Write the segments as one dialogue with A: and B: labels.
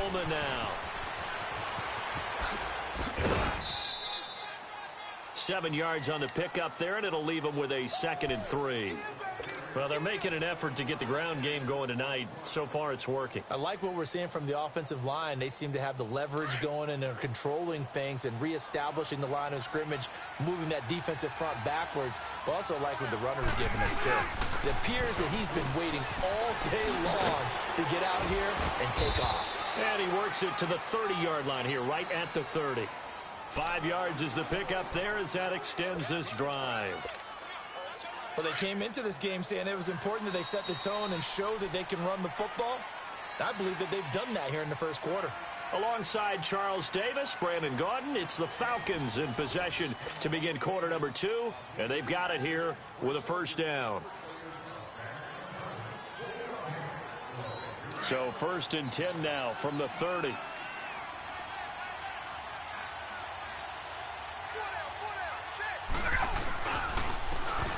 A: Coleman now. 7 yards on the pickup there, and it'll leave them with a 2nd and 3. Well, they're making an effort to get the ground game going tonight. So far, it's working.
B: I like what we're seeing from the offensive line. They seem to have the leverage going, and they're controlling things and reestablishing the line of scrimmage, moving that defensive front backwards. But also like what the runner is giving us, too. It appears that he's been waiting all day long to get out here and take off.
A: And he works it to the 30-yard line here, right at the 30. 5 yards is the pickup there as that extends this drive.
B: Well, they came into this game saying it was important that they set the tone and show that they can run the football. I believe that they've done that here in the first quarter.
A: Alongside Charles Davis, Brandon Gaudin, it's the Falcons in possession to begin quarter number 2, and they've got it here with a first down. So 1st and 10 now from the 30.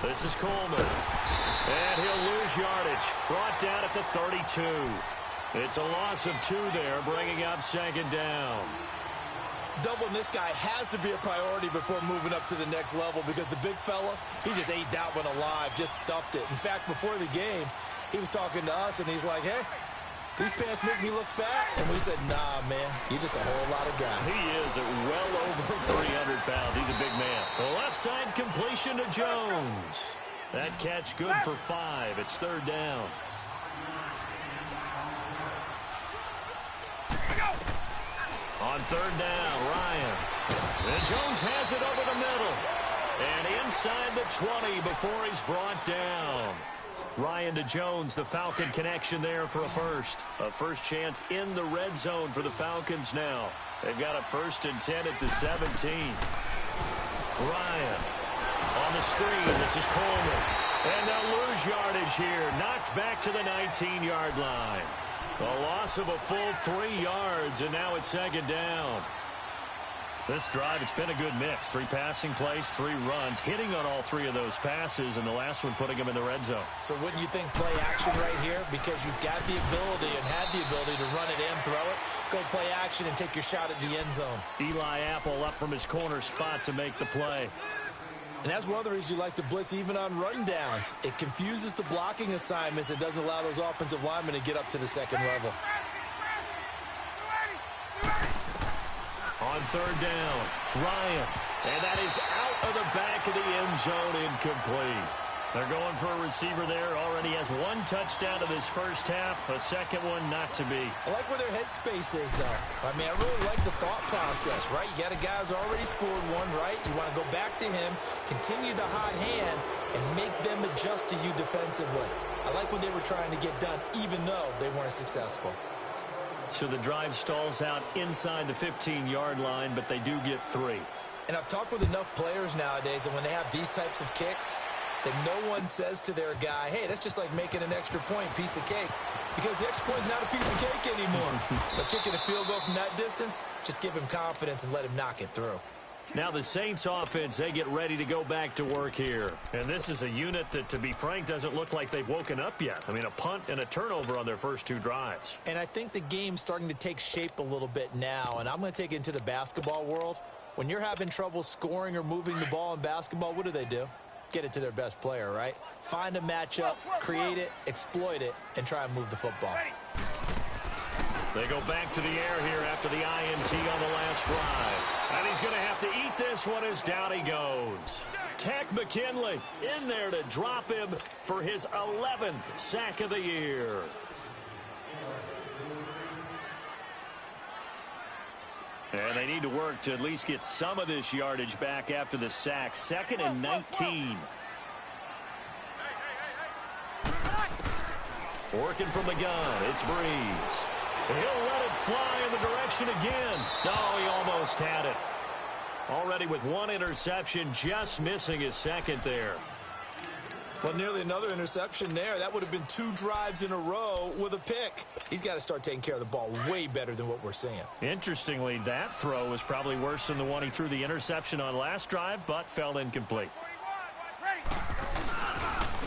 A: This is Coleman. And he'll lose yardage. Brought down at the 32. It's a loss of 2 there, bringing up 2nd down.
B: Doubling this guy has to be a priority before moving up to the next level because the big fella, he just ate that one alive, just stuffed it. In fact, before the game, he was talking to us, and he's like, hey, these pants make me look fat. And we said, nah, man, you're just a whole lot of guy.
A: He is at well over 300 pounds. He's a big man. The left side completion to Jones. That catch good for 5. It's 3rd down. On 3rd down, Ryan. And Jones has it over the middle. And inside the 20 before he's brought down. Ryan to Jones, the Falcon connection there for a first. A first chance in the red zone for the Falcons now. They've got a 1st and 10 at the 17. Ryan on the screen. This is Coleman. And they'll lose yardage here. Knocked back to the 19-yard line. A loss of a full 3 yards, and now it's 2nd down. This drive, it's been a good mix. 3 passing plays, 3 runs, hitting on all 3 of those passes, and the last one putting them in the red zone.
B: So wouldn't you think play action right here? Because you've got the ability and had the ability to run it in, throw it, go play action, and take your shot at the end zone.
A: Eli Apple up from his corner spot to make the play.
B: And that's one of the reasons you like to blitz even on rundowns. It confuses the blocking assignments. It doesn't allow those offensive linemen to get up to the 2nd level.
A: On 3rd down, Ryan. And that is out of the back of the end zone, incomplete. They're going for a receiver there. Already has 1 touchdown in this first half. A 2nd one not to be.
B: I like where their headspace is, though. I mean, I really like the thought process, right? You got a guy who's already scored 1, right? You want to go back to him, continue the hot hand, and make them adjust to you defensively. I like what they were trying to get done, even though they weren't successful.
A: So the drive stalls out inside the 15-yard line, but they do get 3.
B: And I've talked with enough players nowadays, and when they have these types of kicks, that no one says to their guy, hey, that's just like making an extra point, piece of cake. Because the extra point is not a piece of cake anymore. But kicking a field goal from that distance, just give him confidence and let him knock it through.
A: Now the Saints offense, they get ready to go back to work here. And this is a unit that, to be frank, doesn't look like they've woken up yet. I mean, a punt and a turnover on their first 2 drives.
B: And I think the game's starting to take shape a little bit now. And I'm going to take it into the basketball world. When you're having trouble scoring or moving the ball in basketball, what do? Get it to their best player, right? Find a matchup, create it, exploit it, and try and move the football.
A: They go back to the air here after the INT on the last drive. And he's going to have to eat this one as down he goes. Tech McKinley in there to drop him for his 11th sack of the year. And they need to work to at least get some of this yardage back after the sack. 2nd and 19. Working from the gun, it's Breeze. He'll let it fly in the direction again. No, he almost had it. Already with 1 interception, just missing his 2nd there.
B: Well, nearly another interception there. That would have been 2 drives in a row with a pick. He's got to start taking care of the ball way better than what we're seeing.
A: Interestingly, that throw was probably worse than the one he threw the interception on last drive, but fell incomplete.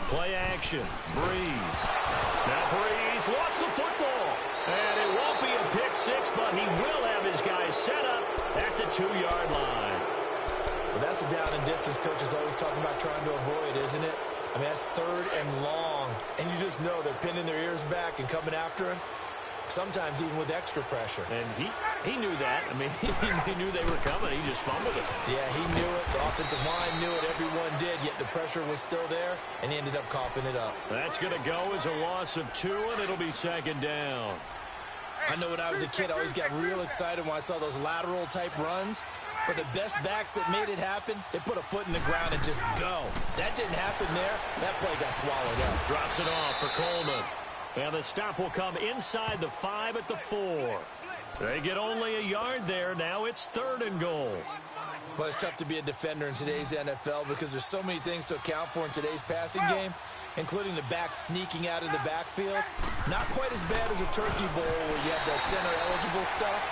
A: Play action. Breeze. Now Breeze lost the football. And it won't be a pick 6, but he will have his guys set up at the 2-yard line.
B: Well, that's the down and distance coach is always talking about trying to avoid, isn't it? I mean, that's 3rd and long, and you just know they're pinning their ears back and coming after him, sometimes even with extra pressure.
A: And he knew that. I mean, he knew they were coming. He just fumbled it.
B: Yeah, he knew it. The offensive line knew it. Everyone did, yet the pressure was still there, and he ended up coughing it up.
A: That's going to go as a loss of 2, and it'll be 2nd down.
B: I know when I was a kid, I always got real excited when I saw those lateral-type runs. But the best backs that made it happen, they put a foot in the ground and just go. That didn't happen there. That play got swallowed up.
A: Drops it off for Coleman. And the stop will come inside the 5 at the 4. They get only a yard there. Now it's 3rd and goal.
B: Well, it's tough to be a defender in today's NFL because there's so many things to account for in today's passing game, including the back sneaking out of the backfield. Not quite as bad as a turkey bowl where you have the center-eligible stuff,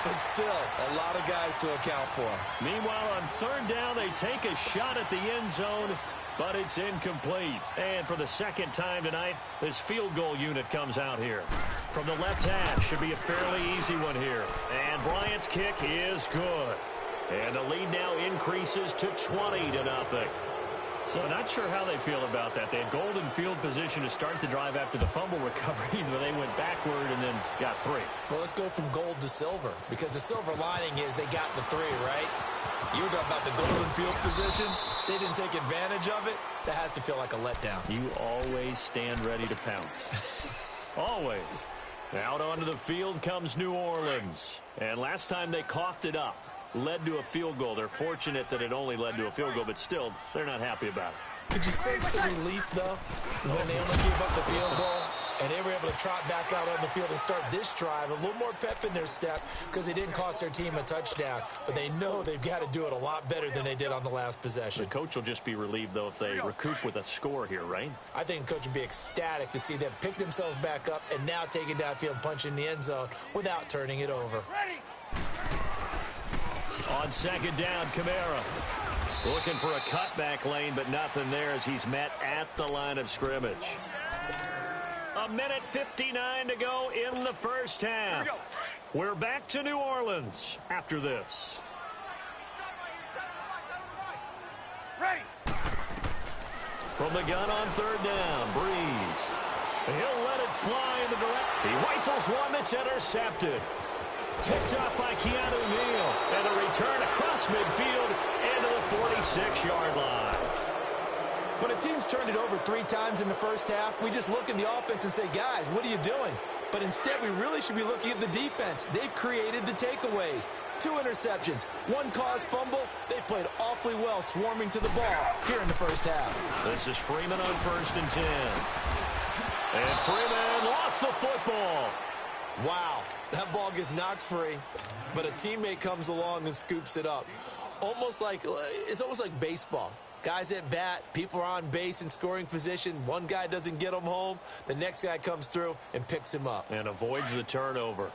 B: but still a lot of guys to account for.
A: Meanwhile, on 3rd down, they take a shot at the end zone, but it's incomplete. And for the 2nd time tonight, this field goal unit comes out here. From the left half, should be a fairly easy one here. And Bryant's kick is good. And the lead now increases to 20-0. So not sure how they feel about that. They had golden field position to start the drive after the fumble recovery, but they went backward and then got 3.
B: Well, let's go from gold to silver, because the silver lining is they got the 3, right? You were talking about the golden field position. They didn't take advantage of it. That has to feel like a letdown.
A: You always stand ready to pounce. Always. Out onto the field comes New Orleans. And last time they coughed it up, led to a field goal. They're fortunate that it only led to a field goal, but still, they're not happy about it.
B: Could you sense the relief, though, when they only gave up the field goal and they were able to trot back out on the field and start this drive? A little more pep in their step because they didn't cost their team a touchdown, but they know they've got to do it a lot better than they did on the last possession.
A: The coach will just be relieved, though, if they recoup with a score here, right? I
B: think the coach would be ecstatic to see them pick themselves back up and now take it downfield and punch in the end zone without turning it over.
A: On 2nd down, Kamara looking for a cutback lane, but nothing there as he's met at the line of scrimmage. 1:59 to go in the first half. We're back to New Orleans after this.
C: Ready.
A: From the gun on 3rd down, Breeze. He'll let it fly in the direction. He rifles one that's intercepted. Picked up by Keanu Neal. And a return across midfield into the 46-yard line.
B: When a team's turned it over 3 times in the first half, we just look at the offense and say, guys, what are you doing? But instead, we really should be looking at the defense. They've created the takeaways. 2 interceptions, 1 caused fumble. They played awfully well swarming to the ball here in the first half.
A: This is Freeman on 1st and 10. And Freeman lost the football.
B: Wow, that ball gets knocked free, but a teammate comes along and scoops it up. It's almost like baseball. Guys at bat, people are on base in scoring position. One guy doesn't get him home. The next guy comes through and picks him up.
A: And avoids the turnover.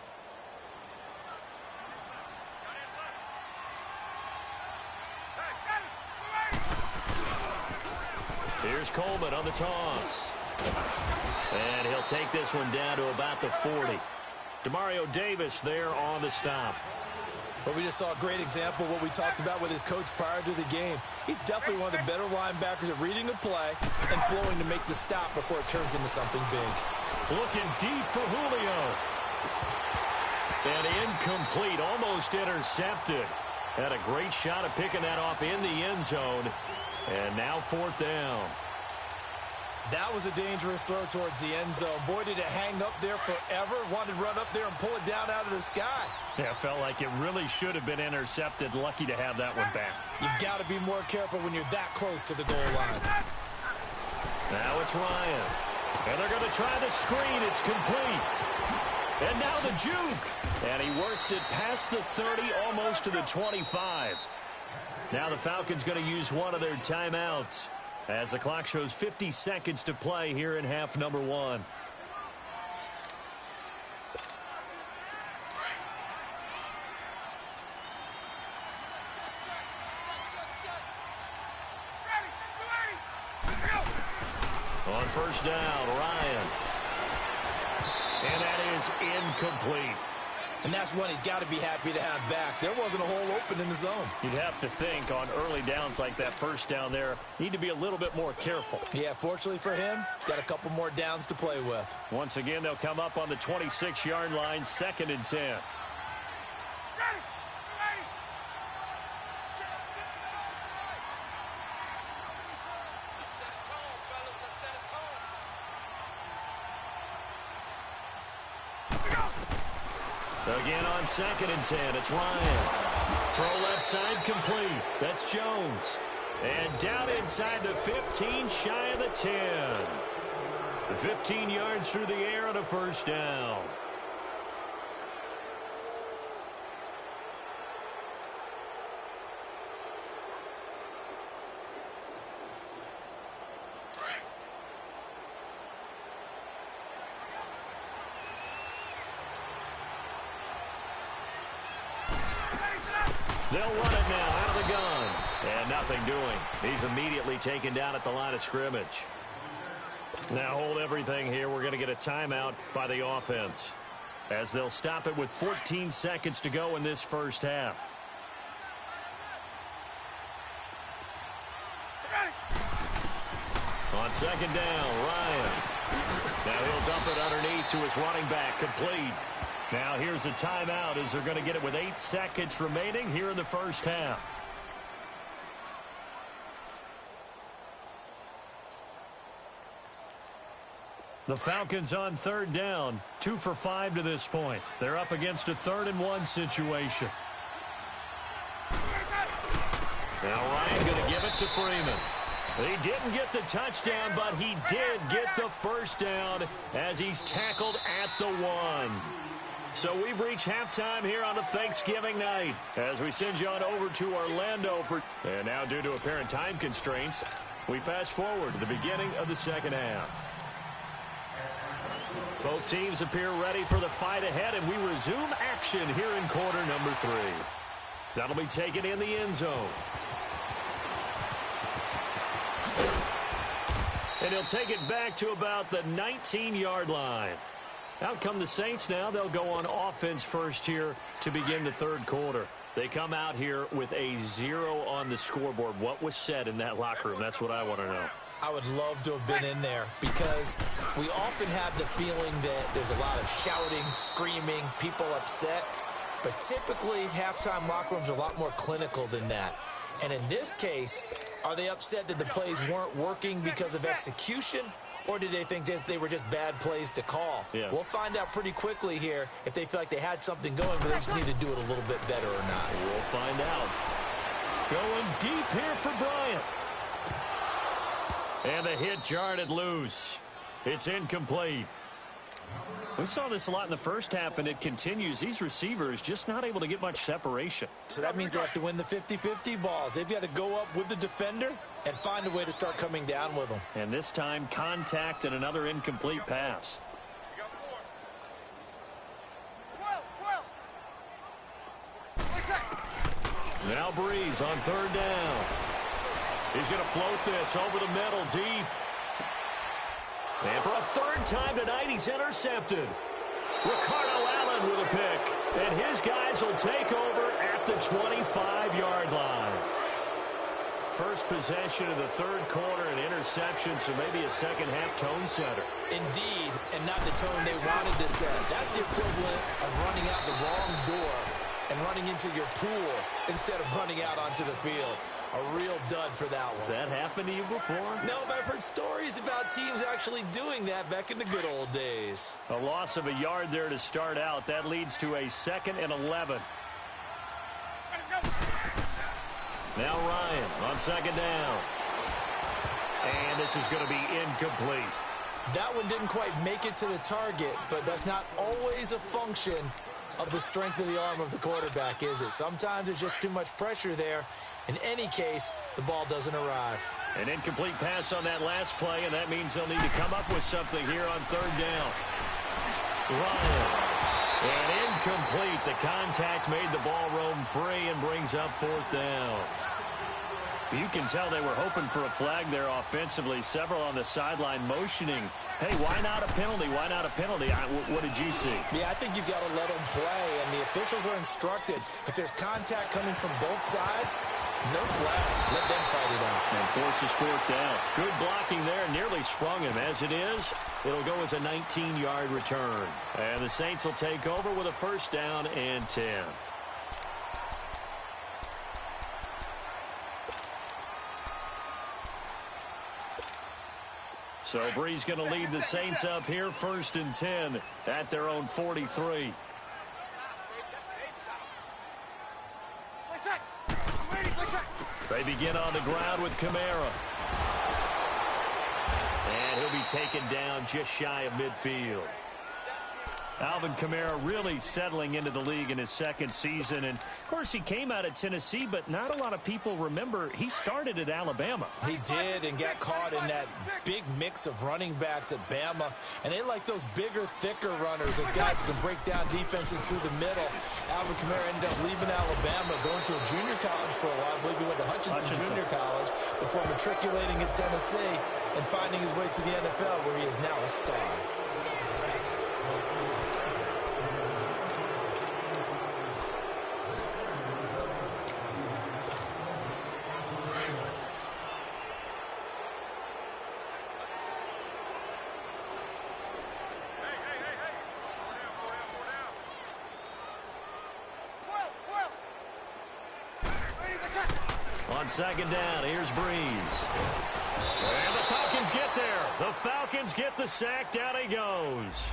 A: Here's Coleman on the toss. And he'll take this one down to about the 40. Demario Davis there on the stop.
B: But we just saw a great example of what we talked about with his coach prior to the game. He's definitely one of the better linebackers at reading a play and flowing to make the stop before it turns into something big.
A: Looking deep for Julio. And incomplete, almost intercepted. Had a great shot at picking that off in the end zone. And now 4th down.
B: That was a dangerous throw towards the end zone. Boy, did it hang up there forever. Wanted to run up there and pull it down out of the sky.
A: Yeah, felt like it really should have been intercepted. Lucky to have that one back.
B: You've got to be more careful when you're that close to the goal line.
A: Now it's Ryan. And they're going to try the screen. It's complete. And now the juke. And he works it past the 30, almost to the 25. Now the Falcons going to use one of their timeouts as the clock shows 50 seconds to play here in half number 1. On 1st down, Ryan. And that is incomplete.
B: And that's one he's got to be happy to have back. There wasn't a hole open in the zone.
A: You'd have to think on early downs like that first down there, need to be a little bit more careful.
B: Yeah, fortunately for him, got a couple more downs to play with.
A: Once again, they'll come up on the 26-yard line, 2nd and 10. Again on 2nd and 10, it's Ryan. Throw left side complete. That's Jones. And down inside the 15, shy of the 10. The 15 yards through the air and a first down. They'll run it now out of the gun. And nothing doing. He's immediately taken down at the line of scrimmage. Now hold everything here. We're going to get a timeout by the offense, as they'll stop it with 14 seconds to go in this first half. On 2nd down, Ryan. Now he'll dump it underneath to his running back, complete. Now here's a timeout as they're going to get it with 8 seconds remaining here in the first half. The Falcons on 3rd down, 2 for 5 to this point. They're up against a 3rd and 1 situation. Now Ryan going to give it to Freeman. He didn't get the touchdown, but he did get the first down as he's tackled at the 1. So we've reached halftime here on a Thanksgiving night as we send you on over to Orlando for... And now due to apparent time constraints, we fast forward to the beginning of the second half. Both teams appear ready for the fight ahead, and we resume action here in quarter number 3. That'll be taken in the end zone. And he'll take it back to about the 19-yard line. Out come the Saints now. They'll go on offense first here to begin the 3rd quarter. They come out here with a 0 on the scoreboard. What was said in that locker room? That's what I want to know.
B: I would love to have been in there because we often have the feeling that there's a lot of shouting, screaming, people upset. But typically, halftime locker rooms are a lot more clinical than that. And in this case, are they upset that the plays weren't working because of execution? Or did they think they were just bad plays to call?
A: Yeah.
B: We'll find out pretty quickly here if they feel like they had something going, but they just need to do it a little bit better or not.
A: We'll find out. Going deep here for Bryant. And the hit jarred it loose. It's incomplete. We saw this a lot in the first half, and it continues. These receivers just not able to get much separation.
B: So that means they have to win the 50-50 balls. They've got to go up with the defender and find a way to start coming down with them.
A: And this time, contact and another incomplete pass. Now Breeze on 3rd down. He's going to float this over the middle, deep. And for a 3rd time tonight, he's intercepted. Ricardo Allen with a pick. And his guys will take over at the 25-yard line. First possession of the 3rd quarter, an interception, so maybe a second-half tone setter.
B: Indeed, and not the tone they wanted to set. That's the equivalent of running out the wrong door and running into your pool instead of running out onto the field. A real dud for that one.
A: Has that happened to you before?
B: No, but I've heard stories about teams actually doing that back in the good old days.
A: A loss of a yard there to start out. That leads to a 2nd and 11. Now Ryan on 2nd down. And this is going to be incomplete.
B: That one didn't quite make it to the target, but that's not always a function of the strength of the arm of the quarterback, is it? Sometimes there's just too much pressure there. In any case, the ball doesn't arrive.
A: An incomplete pass on that last play, and that means they'll need to come up with something here on 3rd down. Ryan. And incomplete. The contact made the ball roam free and brings up 4th down. You can tell they were hoping for a flag there offensively. Several on the sideline motioning. Hey, why not a penalty? Why not a penalty? What did you see?
B: Yeah, I think you've got to let them play, and the officials are instructed. If there's contact coming from both sides, no flag. Let them fight it out.
A: And forces fourth down. Good blocking there. Nearly sprung him. As it is, it'll go as a 19-yard return. And the Saints will take over with a first down and 10. So Bree's going to lead the Saints up here, first and 10 at their own 43. They begin on the ground with Kamara. And he'll be taken down just shy of midfield. Alvin Kamara really settling into the league in his second season. And, of course, he came out of Tennessee, but not a lot of people remember he started at Alabama.
B: He did, and got caught in that big mix of running backs at Bama. And they like those bigger, thicker runners, those guys who can break down defenses through the middle. Alvin Kamara ended up leaving Alabama, going to a junior college for a while. I believe he went to Hutchinson Junior College before matriculating at Tennessee and finding his way to the NFL, where he is now a star.
A: On second down, here's Breeze. And the Falcons get there. The Falcons get the sack. Down he goes.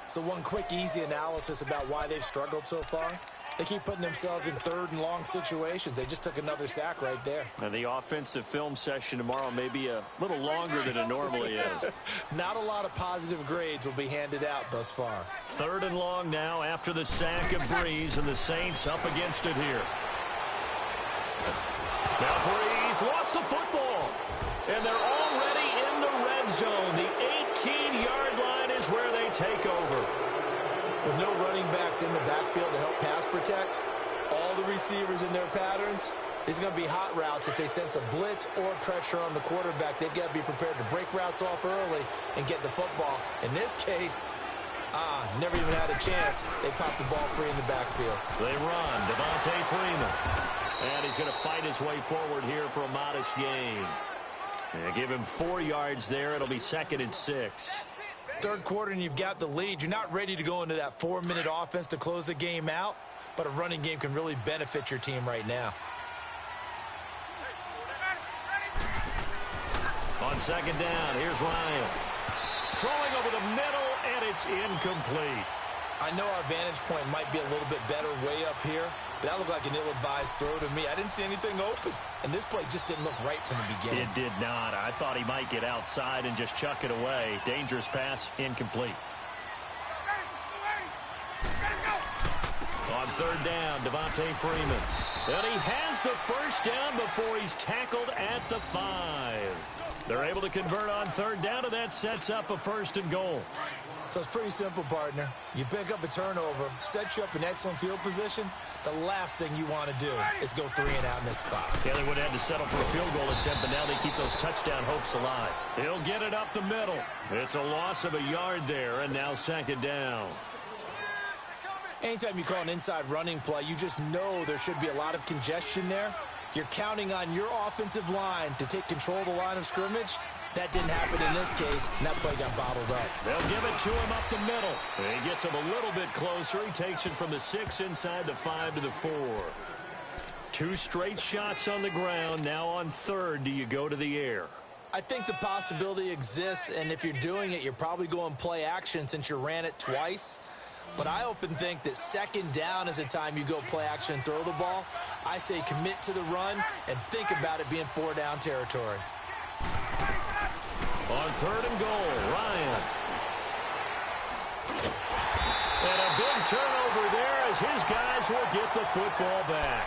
B: So one quick, easy analysis about why they've struggled so far. They keep putting themselves in third and long situations. They just took another sack right there.
A: And the offensive film session tomorrow may be a little longer than it normally is.
B: Not a lot of positive grades will be handed out thus far.
A: Third and long now after the sack of Breeze, and the Saints up against it here. Now Breeze lost the football, and they're already in the red zone. The 18-yard line is where they take over.
B: With no running backs in the backfield to help pass protect, all the receivers in their patterns, there's going to be hot routes. If they sense a blitz or pressure on the quarterback, they've got to be prepared to break routes off early and get the football. In this case, never even had a chance. They popped the ball free in the backfield.
A: They run. Devontae Freeman. And he's going to fight his way forward here for a modest gain. And give him 4 yards there. It'll be second and 6.
B: Third quarter and you've got the lead. You're not ready to go into that 4-minute offense to close the game out, but a running game can really benefit your team right now.
A: On second down, here's Ryan. Throwing over the middle, and it's incomplete.
B: I know our vantage point might be a little bit better way up here, but that looked like an ill-advised throw to me. I didn't see anything open, and this play just didn't look right from the beginning.
A: It did not. I thought he might get outside and just chuck it away. Dangerous pass, incomplete. On third down, Devontae Freeman. And he has the first down before he's tackled at the 5. They're able to convert on third down, and that sets up a first and goal.
B: So it's pretty simple, partner. You pick up a turnover, sets you up in excellent field position. The last thing you want to do is go 3 and out in this spot.
A: Yeah, they would have had to settle for a field goal attempt, but now they keep those touchdown hopes alive. He'll get it up the middle. It's a loss of a yard there, and now second down.
B: Anytime you call an inside running play, you just know there should be a lot of congestion there. You're counting on your offensive line to take control of the line of scrimmage. That didn't happen in this case, and that play got bottled up.
A: They'll give it to him up the middle. He gets him a little bit closer. He takes it from the 6 inside the 5 to the 4. 2 straight shots on the ground. Now on third, do you go to the air?
B: I think the possibility exists, and if you're doing it, you're probably going play action since you ran it twice. But I often think that second down is a time you go play action and throw the ball. I say commit to the run and think about it being 4-down territory.
A: On third and goal, Ryan. And a big turnover there as his guys will get the football back.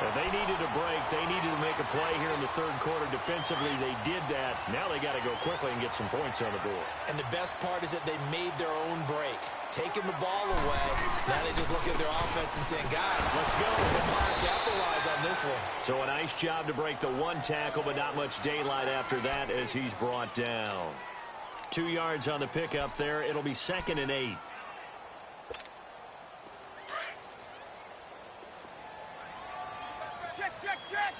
A: They needed a break. They needed to make a play here in the third quarter. Defensively, they did that. Now they got to go quickly and get some points on the board.
B: And the best part is that they made their own break. Taking the ball away. Now they just look at their offense and saying, guys, let's go. Come on, capitalize on this one.
A: So a nice job to break the one tackle, but not much daylight after that as he's brought down. 2 yards on the pickup there. It'll be 2nd and 8.
C: Check.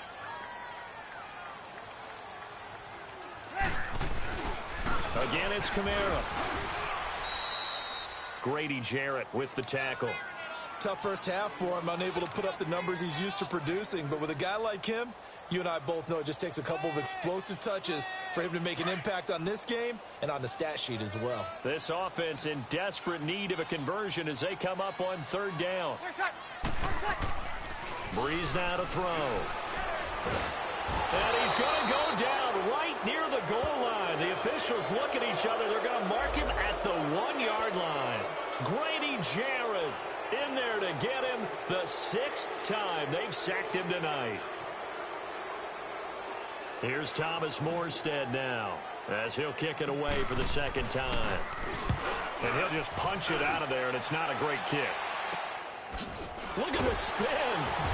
A: Again, it's Kamara. Grady Jarrett with the tackle.
B: Tough first half for him, unable to put up the numbers he's used to producing. But with a guy like him, you and I both know it just takes a couple of explosive touches for him to make an impact on this game and on the stat sheet as well.
A: This offense in desperate need of a conversion as they come up on 3rd down. Breeze now to throw. And he's going to go down right near the goal line. The officials look at each other. They're going to mark him at the 1-yard line. Grady Jarrett in there to get him the 6th time they've sacked him tonight. Here's Thomas Morstead now as he'll kick it away for the 2nd time. And he'll just punch it out of there, and it's not a great kick. Look at the spin.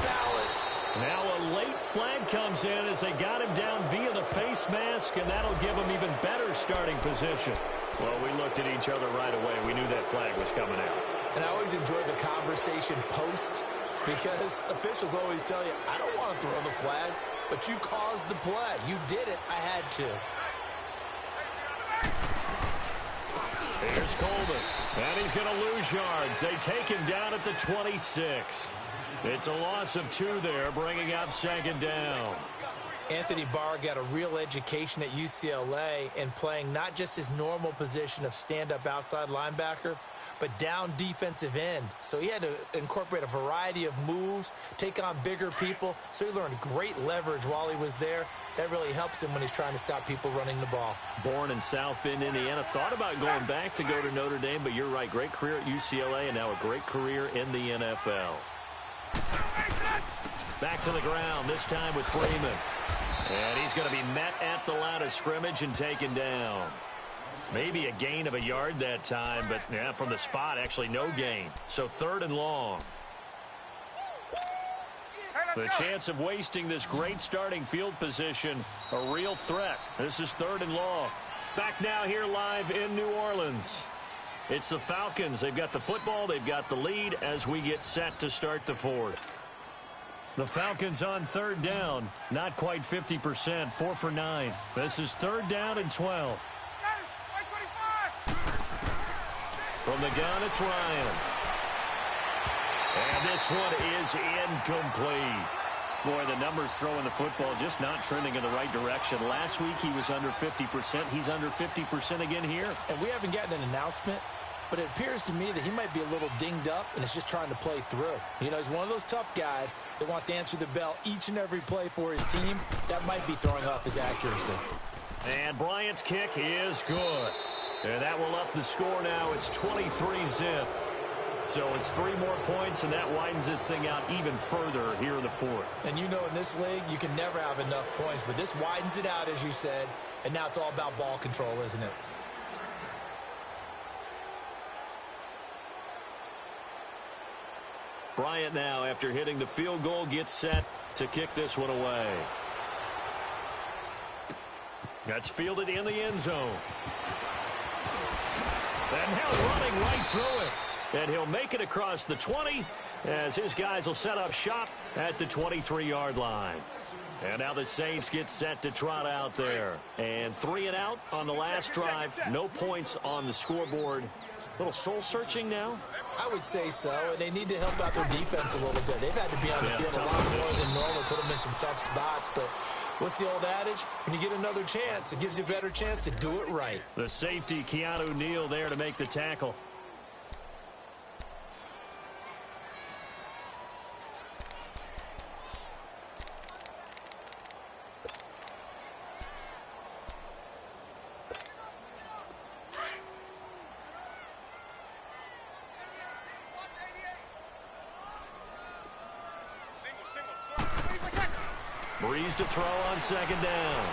B: Balance.
A: Now a late flag comes in as they got him down via the face mask, and that'll give him even better starting position. Well, we looked at each other right away. We knew that flag was coming out.
B: And I always enjoy the conversation post because officials always tell you, I don't want to throw the flag, but you caused the play. You did it. I had to.
A: Here's Coleman, and he's going to lose yards. They take him down at the 26. It's a loss of 2 there, bringing up 2nd down.
B: Anthony Barr got a real education at UCLA in playing not just his normal position of stand-up outside linebacker, but down defensive end. So he had to incorporate a variety of moves, take on bigger people. So he learned great leverage while he was there. That really helps him when he's trying to stop people running the ball.
A: Born in South Bend, Indiana. Thought about going back to go to Notre Dame, but you're right. Great career at UCLA and now a great career in the NFL. Back to the ground, this time with Freeman. And he's going to be met at the line of scrimmage and taken down. Maybe a gain of a yard that time, but yeah, from the spot, actually no gain. So 3rd and long. The chance of wasting this great starting field position, a real threat. This is 3rd and long. Back now here live in New Orleans. It's the Falcons. They've got the football. They've got the lead as we get set to start the 4th. The Falcons on 3rd down. Not quite 50%. 4 for 9. This is 3rd down and 12. From the gun, it's Ryan. And this one is incomplete. Boy, the numbers throwing the football just not trending in the right direction. Last week he was under 50%. He's under 50% again here.
B: And we haven't gotten an announcement, but it appears to me that he might be a little dinged up and is just trying to play through. You know, he's one of those tough guys that wants to answer the bell each and every play for his team. That might be throwing off his accuracy.
A: And Bryant's kick is good. And that will up the score now. It's 23-zip. So it's 3 more points, and that widens this thing out even further here in the 4th.
B: And you know in this league, you can never have enough points, but this widens it out, as you said, and now it's all about ball control, isn't it?
A: Bryant now, after hitting the field goal, gets set to kick this one away. That's fielded in the end zone. And now running right through it. And he'll make it across the 20 as his guys will set up shop at the 23-yard line. And now the Saints get set to trot out there. And 3 and out on the last drive. No points on the scoreboard. A little soul-searching now?
B: I would say so, and they need to help out their defense a little bit. They've had to be on the field a lot more than normal, put them in some tough spots. But what's the old adage? When you get another chance, it gives you a better chance to do it right.
A: The safety, Keanu Neal, there to make the tackle. Breeze to throw on second down.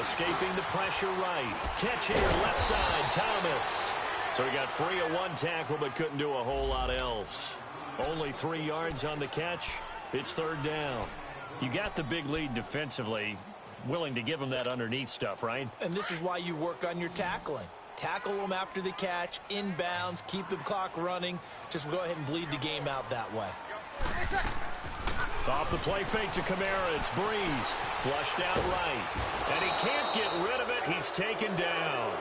A: Escaping the pressure right. Catch here, left side, Thomas. So he got free of one tackle but couldn't do a whole lot else. Only 3 yards on the catch. It's third down. You got the big lead defensively. Willing to give him that underneath stuff, right?
B: And this is why you work on your tackling. Tackle them after the catch, inbounds, keep the clock running. Just go ahead and bleed the game out that way.
A: Off the play fake to Kamara. It's Breeze. Flushed out right. And he can't get rid of it. He's taken down.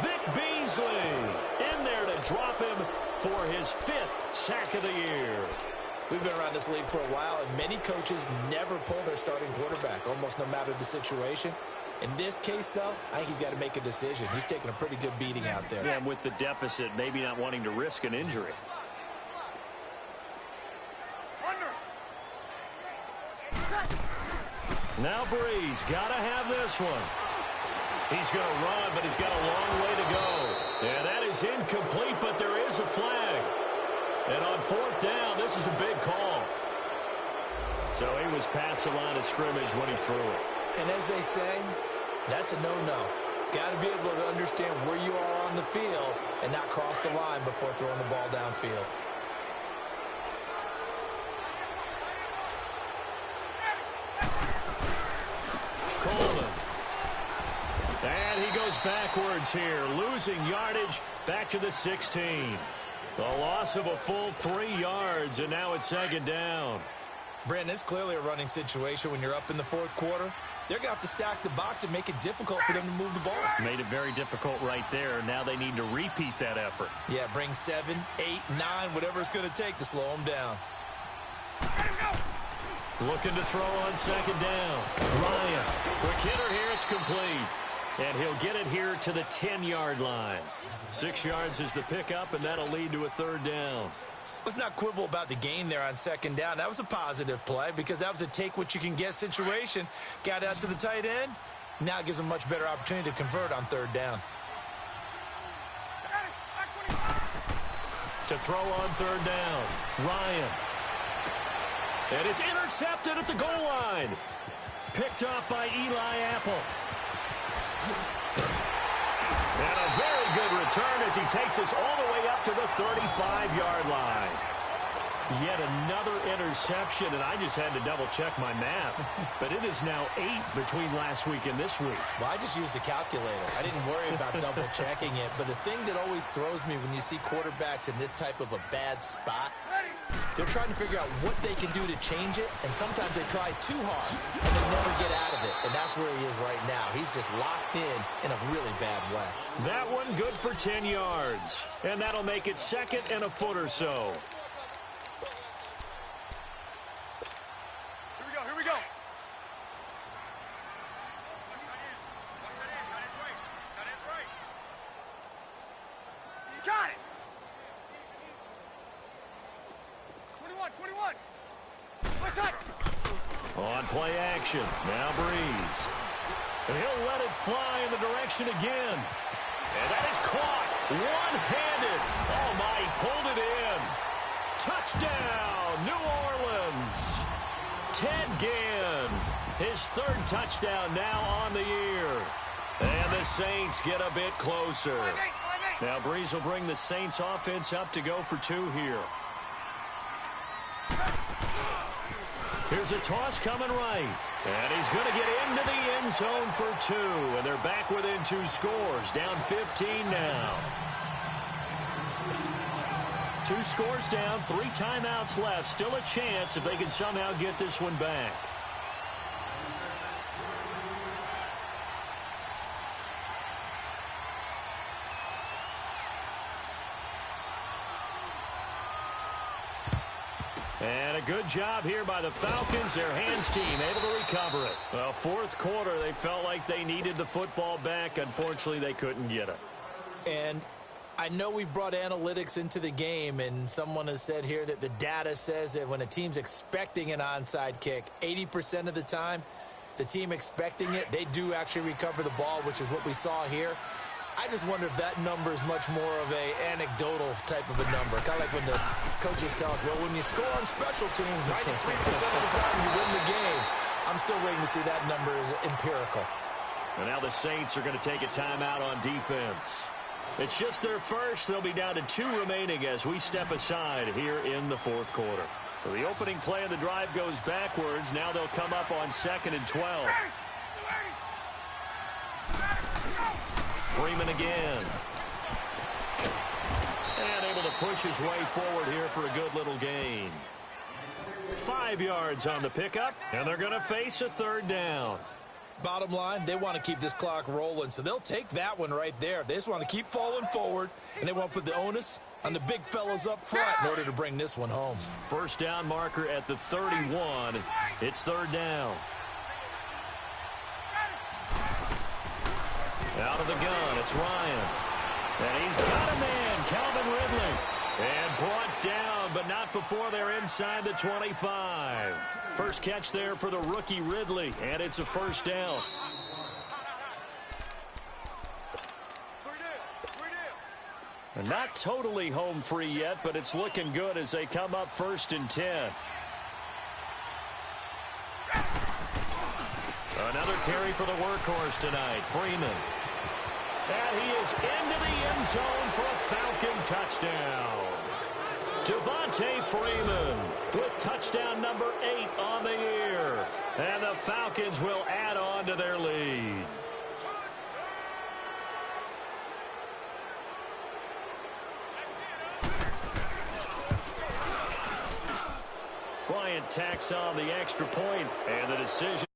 A: Vic Beasley in there to drop him for his 5th sack of the year.
B: We've been around this league for a while, and many coaches never pull their starting quarterback, almost no matter the situation. In this case, though, I think he's got to make a decision. He's taking a pretty good beating out there.
A: And with the deficit, maybe not wanting to risk an injury. Now Breeze, got to have this one. He's going to run, but he's got a long way to go. And that is incomplete, but there is a flag. And on fourth down, this is a big call. So he was past the line of scrimmage when he threw it.
B: And as they say, that's a no-no. Got to be able to understand where you are on the field and not cross the line before throwing the ball downfield.
A: Coleman. And he goes backwards here, losing yardage back to the 16. A loss of a full 3 yards, and now it's second down.
B: Brandon, it's clearly a running situation when you're up in the fourth quarter. They're going to have to stack the box and make it difficult for them to move the ball.
A: Made it very difficult right there. Now they need to repeat that effort.
B: Yeah, bring 7, 8, 9, whatever it's going to take to slow them down.
A: Looking to throw on second down. Ryan. Quick hitter here. It's complete. And he'll get it here to the 10-yard line. 6 yards is the pickup, and that'll lead to a third down.
B: Let's not quibble about the gain there on second down. That was a positive play because that was a take-what-you-can-get situation. Got out to the tight end. Now it gives them a much better opportunity to convert on third down.
A: To throw on third down. Ryan. And it's intercepted at the goal line. Picked off by Eli Apple. And a very good return as he takes us all the way up to the 35-yard line. Yet another interception, and I just had to double-check my math. But it is now 8 between last week and this week.
B: Well, I just used the calculator. I didn't worry about double-checking it. But the thing that always throws me when you see quarterbacks in this type of a bad spot, they're trying to figure out what they can do to change it, and sometimes they try too hard, and they never get out of it. And that's where he is right now. He's just locked in a really bad way.
A: That one good for 10 yards. And that'll make it second and a foot or so.
C: Here we go. You got it. 21. My side.
A: On play action. Now Breeze. And he'll let it fly in the direction again. And that is caught one-handed. Oh, my, he pulled it in. Touchdown, New Orleans. Ted Ginn, his third touchdown now on the year. And the Saints get a bit closer. Now Breeze will bring the Saints offense up to go for 2 here. Here's a toss coming right. And he's going to get into the end zone for 2. And they're back within 2 scores. Down 15 now. 2 scores down, 3 timeouts left. Still a chance if they can somehow get this one back. And a good job here by the Falcons. Their hands team able to recover it. Well, fourth quarter, they felt like they needed the football back. Unfortunately, they couldn't get it.
B: And I know we've brought analytics into the game, and someone has said here that the data says that when a team's expecting an onside kick, 80% of the time, the team expecting it, they do actually recover the ball, which is what we saw here. I just wonder if that number is much more of a anecdotal type of a number. Kind of like when the coaches tell us, well, when you score on special teams, 93% of the time you win the game. I'm still waiting to see that number is empirical.
A: And now the Saints are going to take a timeout on defense. It's just their first. They'll be down to 2 remaining as we step aside here in the fourth quarter. So the opening play of the drive goes backwards. Now they'll come up on 2nd and 12. Freeman again. And able to push his way forward here for a good little gain. 5 yards on the pickup, and they're going to face a 3rd down.
B: Bottom line, they want to keep this clock rolling, so they'll take that one right there. They just want to keep falling forward, and they want to put the onus on the big fellas up front in order to bring this one home.
A: First down marker at the 31. It's 3rd down. Out of the gun, it's Ryan. And he's got a man, Calvin Ridley. And brought down, but not before they're inside the 25. First catch there for the rookie Ridley, and it's a 1st down. And not totally home free yet, but it's looking good as they come up 1st and 10. Another carry for the workhorse tonight, Freeman. And he is into the end zone for a Falcon touchdown. Devontae Freeman with touchdown number 8 on the year. And the Falcons will add on to their lead. Bryant tacks on the extra point, and the decision.